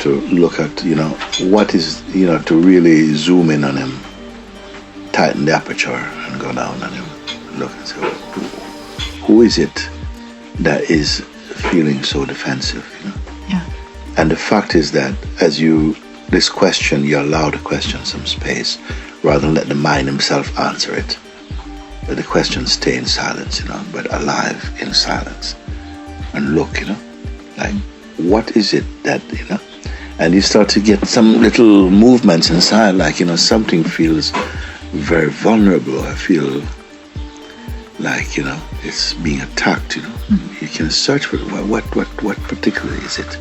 have to look at, what is, to really zoom in on him, tighten the aperture and go down on him, look and say, who is it that is feeling so defensive, Yeah. And the fact is that this question, you allow the question some space rather than let the mind himself answer it. But the question stay in silence, but alive in silence. And look, like, what is it that, and you start to get some little movements inside, like, something feels very vulnerable, or feel like, it's being attacked, You can search for what particularly is it?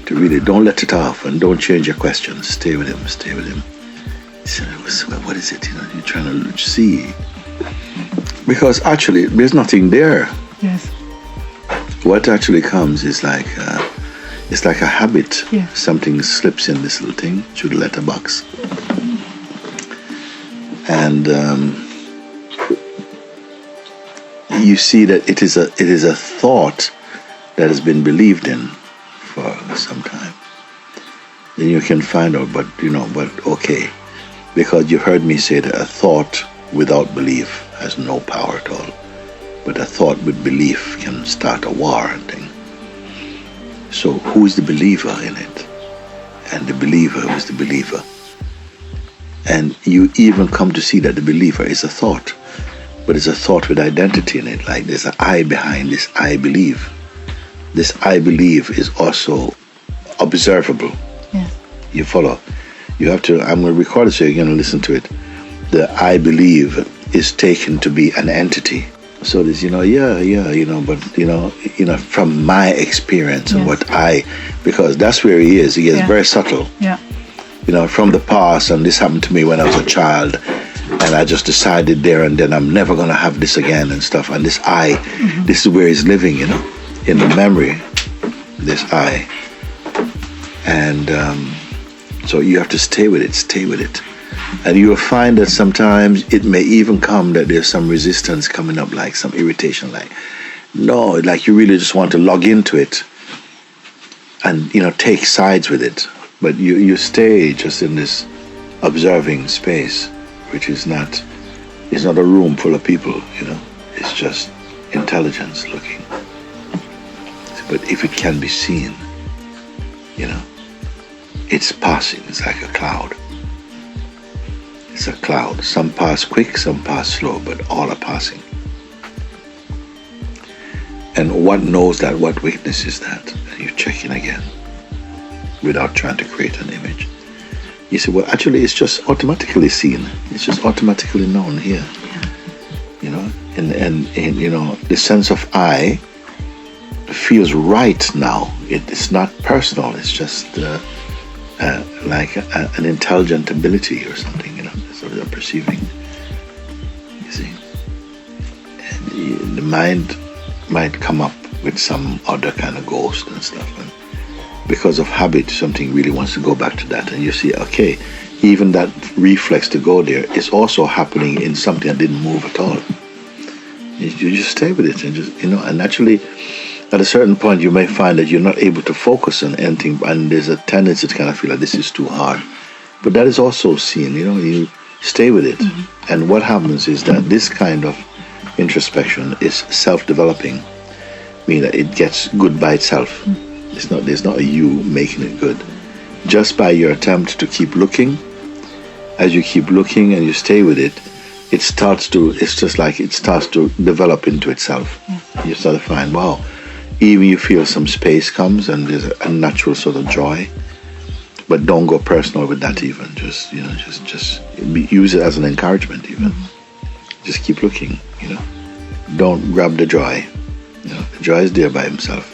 To really don't let it off and don't change your questions. Stay with him. What is it? You're trying to see. Because actually, there's nothing there. Yes. What actually comes is like, it's like a habit. Yeah. Something slips in this little thing through the letterbox. And you see that it is a thought that has been believed in for some time. Then you can find out, but okay, because you've heard me say that a thought without belief has no power at all, but a thought with belief can start a war and thing. So who is the believer in it? And the believer is the believer. And you even come to see that the believer is a thought, but it's a thought with identity in it. Like there's an I behind this I believe. This I believe is also observable. Yeah. You follow? You have to, I'm going to record it so you're going to listen to it. The I believe is taken to be an entity. So there's, but, from my experience and what because that's where he is. He gets very subtle. Yeah. From the past, and this happened to me when I was a child, and I just decided there and then I'm never going to have this again and stuff. And this this is where he's living, in the memory, this I. And so you have to stay with it. And you will find that sometimes it may even come that there's some resistance coming up, like some irritation, like you really just want to log into it and, take sides with it. But you stay just in this observing space, which is not a room full of people, It's just intelligence looking. But if it can be seen, it's passing. It's like a cloud. It's a cloud. Some pass quick, some pass slow, but all are passing. And what knows that? What witnesses that? And you check in again without trying to create an image. You say, well, actually, it's just automatically seen. It's just automatically known here. And the sense of I feels right now. It's not personal. It's just like an intelligent ability or something, sort of perceiving. You see, and the mind might come up with some other kind of ghost and stuff, and because of habit, something really wants to go back to that, and you see, okay, even that reflex to go there is also happening in something that didn't move at all. You just stay with it, and just and actually, at a certain point, you may find that you're not able to focus on anything, and there's a tendency to kind of feel like this is too hard. But that is also seen, you stay with it. Mm-hmm. And what happens is that this kind of introspection is self-developing, meaning that it gets good by itself. Mm-hmm. There's not a you making it good. Just by your attempt to keep looking, as you keep looking and you stay with it, it starts to develop into itself. Mm-hmm. You start to find, wow, even you feel some space comes and there's a natural sort of joy, but don't go personal with that even. Just use it as an encouragement even. Mm-hmm. Just keep looking, Don't grab the joy. The joy is there by himself.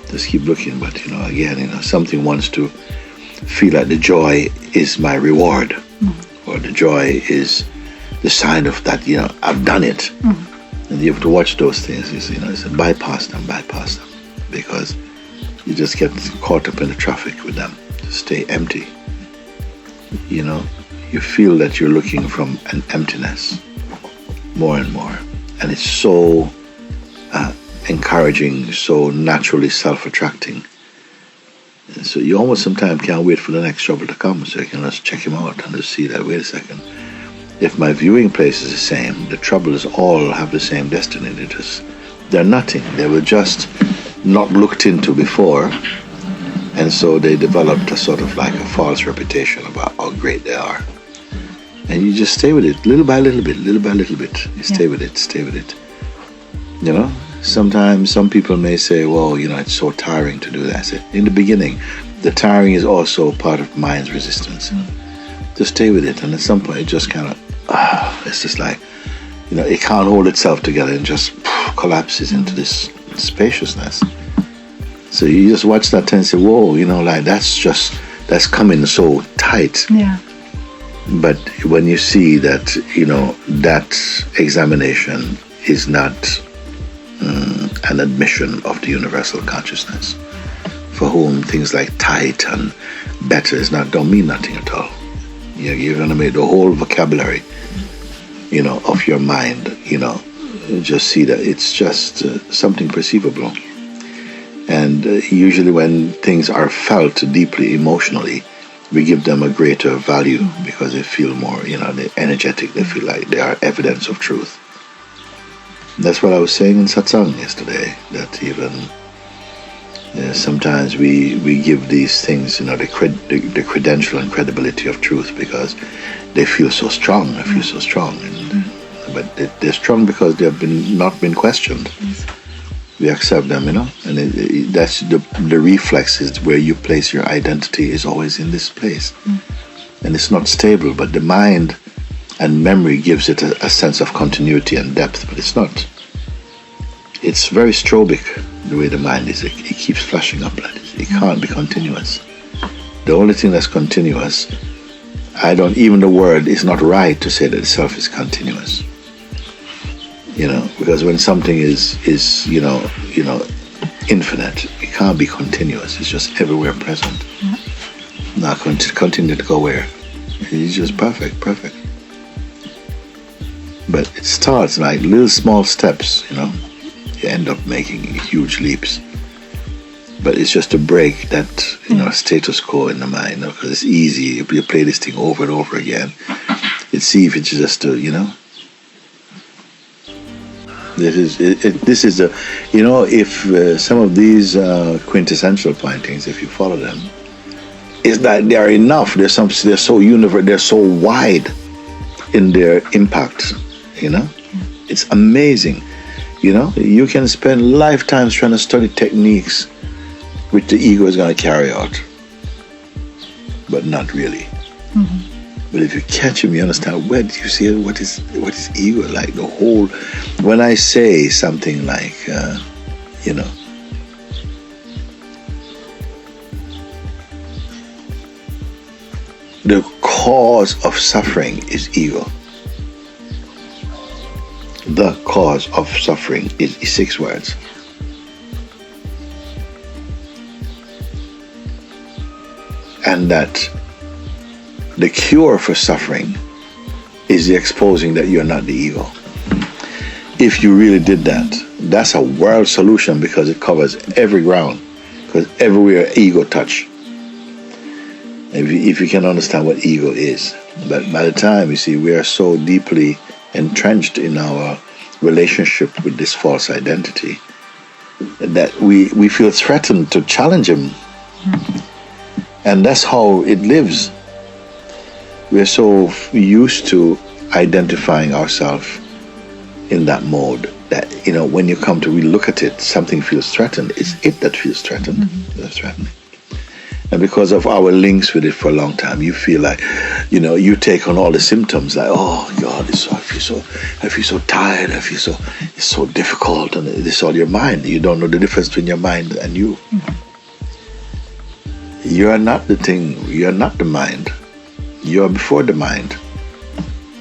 Just keep looking, but again, something wants to feel like the joy is my reward, mm-hmm. or the joy is the sign of that, I've done it. Mm-hmm. And you have to watch those things. It's bypass them, because you just get caught up in the traffic with them. Just stay empty. You feel that you're looking from an emptiness more and more, and it's so encouraging, so naturally self-attracting. So you almost sometimes can't wait for the next trouble to come, so you can just check him out and just see that, wait a second, if my viewing place is the same, the troubles all have the same destiny. They're nothing. They were just not looked into before, and so they developed a sort of like a false reputation about how great they are. And you just stay with it, little by little bit, little by little bit. You stay with it, stay with it. You know, sometimes some people may say, well, you know, it's so tiring to do that. I say, in the beginning, the tiring is also part of mind's resistance. Just stay with it, and at some point it just kind of, it's just like, you know, it can't hold itself together and just collapses into this spaciousness. So you just watch that and say, whoa, you know, like that's coming so tight. Yeah. But when you see that, you know, that examination is not an admission of the universal consciousness, for whom things like tight and better don't mean nothing at all. You're going to make the whole vocabulary, you know, of your mind, you know, just see that it's just something perceivable. And usually when things are felt deeply emotionally, we give them a greater value because they feel more, you know, they're energetic. They feel like they are evidence of truth. And that's what I was saying in satsang yesterday, that even sometimes we give these things, you know, the credential and credibility of truth because they feel so strong. They feel so strong, but they're strong because they have not been questioned. We accept them, you know, and that's the reflex is where you place your identity is always in this place, and it's not stable. But the mind and memory gives it a sense of continuity and depth, but it's not. It's very strobic the way the mind is. It keeps flashing up like this. It can't be continuous. The only thing that's continuous, even the word is not right to say that itself is continuous. You know, because when something is you know infinite, it can't be continuous. It's just everywhere present. Now continue to go where? It's just perfect. But it starts like little small steps, you know. You end up making huge leaps. But it's just to break that, you know, status quo in the mind, you know, because it's easy. You play this thing over and over again. It's easy just to, you know. This is a, you know, if some of these quintessential pointings, if you follow them, it's that they are enough. They're so universal. They're so wide in their impact. You know, it's amazing. You know, you can spend lifetimes trying to study techniques which the ego is going to carry out, but not really. But if you catch him, you understand. Where do you see what is ego like? The whole. When I say something like, you know, the cause of suffering is ego. The cause of suffering is 6 words. And that the cure for suffering is the exposing that you're not the ego. If you really did that, that's a world solution because it covers every ground. Because everywhere ego touch. If you can understand what ego is. But by the time, you see, we are so deeply entrenched in our relationship with this false identity that we feel threatened to challenge him. And that's how it lives. We're so used to identifying ourselves in that mode that, you know, when you come to really look at it, something feels threatened. It's it that feels threatened. That's threatening. And because of our links with it for a long time, you feel like, you know, you take on all the symptoms like, oh God, I feel so tired, it's so difficult, and it's all your mind. You don't know the difference between your mind and you. You are not the thing, you are not the mind. You are before the mind.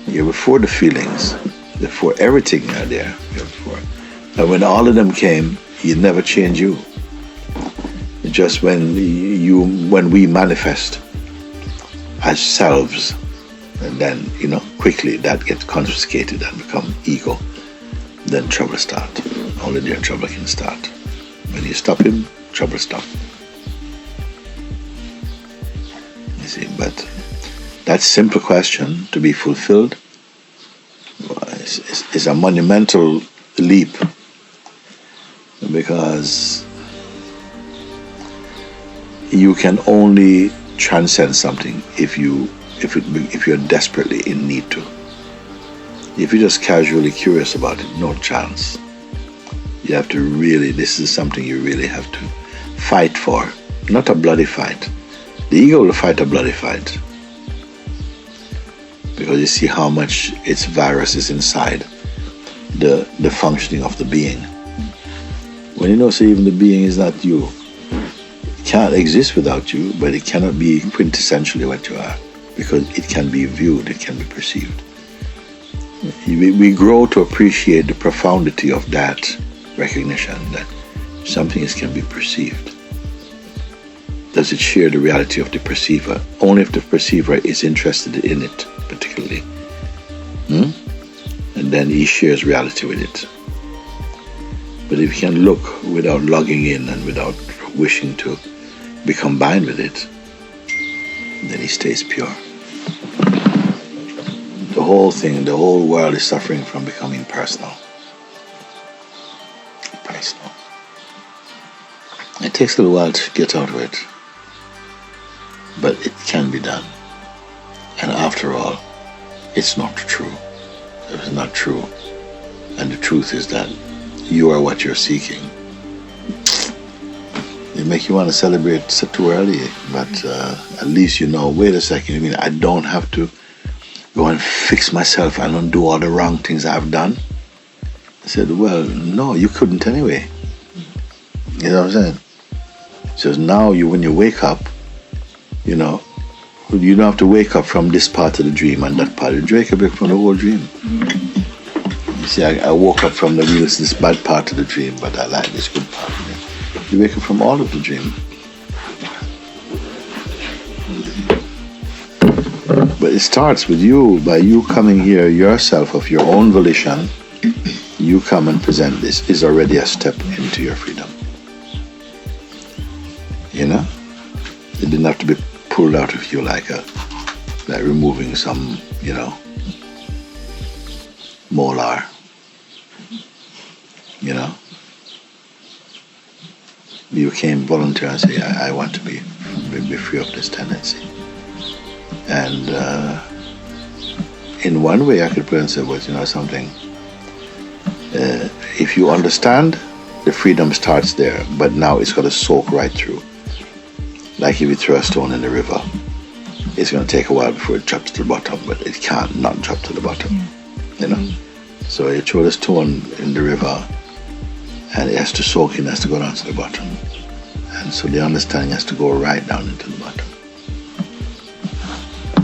You're before the feelings. Before everything are there. You're before. And when all of them came, you never change you. Just when we manifest as selves, and then, you know, quickly that gets confiscated and become ego, then trouble start. Only there trouble can start. When you stop him, trouble stop. see, but that simple question to be fulfilled is a monumental leap, because you can only transcend something if you're desperately in need to. If you're just casually curious about it, no chance. You have to really, this is something you really have to fight for, not a bloody fight. The ego will fight a bloody fight, because you see how much its virus is inside the functioning of the being. When you know, so even the being is not you, it can't exist without you, but it cannot be quintessentially what you are, because it can be viewed, it can be perceived. We grow to appreciate the profundity of that recognition, that something can be perceived. Does it share the reality of the perceiver? Only if the perceiver is interested in it particularly. And then he shares reality with it. But if he can look without logging in and without wishing to be combined with it, then he stays pure. The whole thing, the whole world is suffering from becoming personal. Personal. It takes a little while to get out of it, but it can be done. And after all, it's not true. It is not true. And the truth is that you are what you're seeking. It makes you want to celebrate too early, but at least you know, wait a second, I mean, I don't have to go and fix myself and undo all the wrong things I've done. I said, well, no, you couldn't anyway. You know what I'm saying? So now when you wake up, you know, you don't have to wake up from this part of the dream and that part of the dream. You wake up from the whole dream. You see, I woke up from this bad part of the dream, but I like this good part of it. You wake up from all of the dream. But it starts with you, by you coming here yourself of your own volition. You come and present this is already a step into your freedom. You know? It didn't have to be pulled out of you like removing some, you know, molar. You know? You came voluntarily and say, I want to be free of this tendency. And in one way I could put it and say, well, you know something, if you understand, the freedom starts there, but now it's got to soak right through. Like if you throw a stone in the river, it's going to take a while before it drops to the bottom, but it can't not drop to the bottom, you know. So you throw the stone in the river, and it has to soak in, it has to go down to the bottom. And so the understanding has to go right down into the bottom.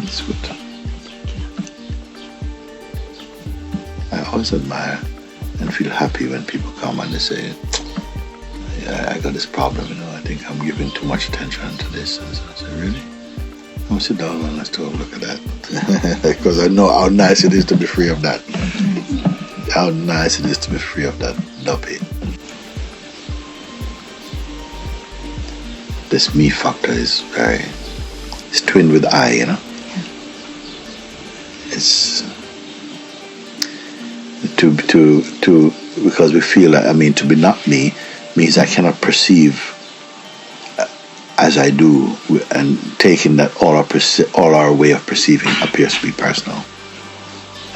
It's good. I always admire and feel happy when people come and they say, yeah, I got this problem, you know, I think I'm giving too much attention to this. And so I say, really? I'll sit down and let's take a look at that. Because I know how nice it is to be free of that. How nice it is to be free of that duppy. This me factor is it's twinned with I, you know. It's to because we feel that, I mean, to be not me means I cannot perceive as I do, and taking that all our way of perceiving appears to be personal.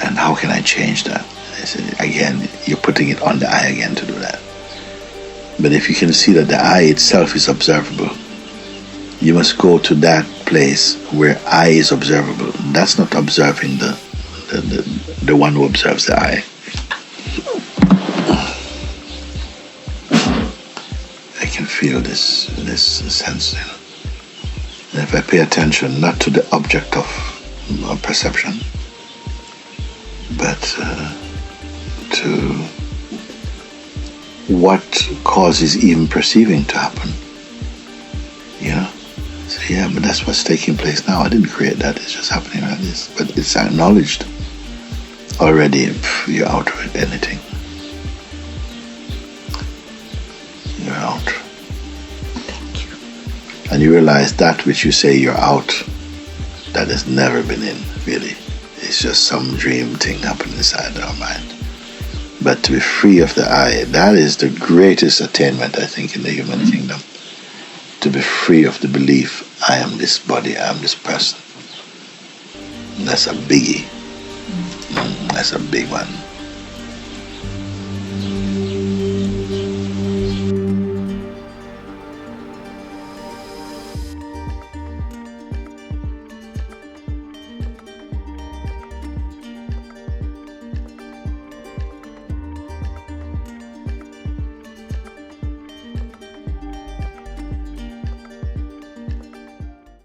And how can I change that? I said, again, you're putting it on the I again to do that. But if you can see that the I itself is observable, you must go to that place where I is observable. That's not observing the one who observes the I. I can feel this sense, you know. And if I pay attention not to the object of perception, but to what causes even perceiving to happen, you know. So yeah, but that's what's taking place now. I didn't create that, it's just happening like this. But it's acknowledged already. You're out of it, anything. You're out. And you realize that which you say you're out that has never been in, really. It's just some dream thing happening inside our mind. But to be free of the I, that is the greatest attainment, I think, in the human kingdom. To be free of the belief, I am this body, I am this person. And that's a biggie. That's a big one.